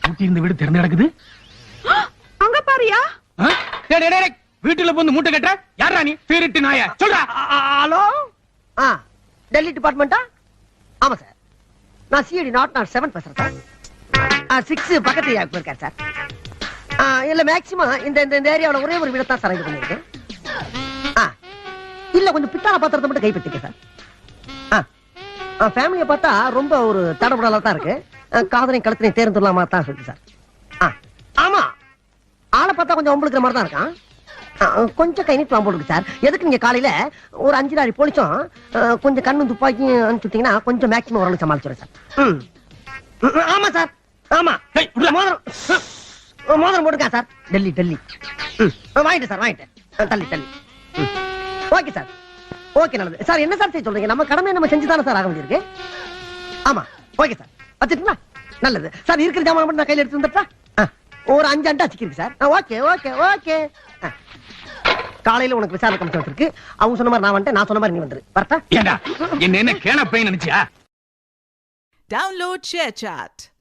பூட்டி இருந்த வீடு திறந்து கிடக்குது. அங்க பாரியா? வீட்டுல வந்து மூட்டை கட்ட யாரா நீ? திருட்டு நாய சொல்றா. ஹலோ, டெல்லி டிபார்ட்மெண்டா? ஆமா சார், நான் சிஐடி நாட் 7 பேசுறேன் சார். 6 பக்கத்து போயிருக்காரு சார். இல்ல மேக்சிமம் இந்த ஏரியாவில் ஒரே ஒரு வீடு தான் சார் இது பண்ணிருக்கேன். இல்ல கொஞ்சம் பித்தாள பாத்திரத்தை மட்டும் கைப்பற்றிக்க சார். ஃபேமிலியை பார்த்தா ரொம்ப ஒரு தடபுடலா தான் இருக்கு. காதலையும் கழுத்தினையும் தேர்ந்துடலாமா தான் இருக்கு சார். ஆமா, ஆளை பார்த்தா கொஞ்சம் ஒம்பளுக்கிற மாதிரி தான் இருக்கான். கொஞ்சம் கை நீட்டு போட்டுருக்கு சார். எதுக்கு நீங்க காலையில ஒரு 5 லாரி போலீஸும் கொஞ்சம் கண்ணும் துப்பாக்கியும் அனுப்பிச்சுட்டீங்கன்னா கொஞ்சம் மேக்சிமம் ஓரளவு சமாளிச்சுடுறேன் சார். ஆமா சார், ஆமா. மோதிரம் போட்டுக்கா சார். டெல்லி வாங்கிட்டேன் சார், வாங்கிட்டேன். தள்ளி ஓகே சார், ஓகே நல்லது சார். என்ன சார் செய்ய சொல்றீங்க? நம்ம கடமை நம்ம செஞ்சுதானே சார் ஆக வேண்டியிருக்கு. ஆமா ஓகே சார், வச்சுட்டுங்களா? நல்லது சார். இருக்கிற ஜாமான் மட்டும் நான் கையில் எடுத்து வந்துட்டா ஒரு 5 அண்டா சிக்கிருக்கு சார். ஓகே. காலையில உனக்கு விசாரணை கமிஷன் இருக்கு. அவங்க சொன்ன மாதிரி நான் வந்துட்டேன், நான் சொன்ன மாதிரி நீ வந்துரு. வரட்டா? என்ன கேன பையன் நினைச்சியா? Download ShareChat.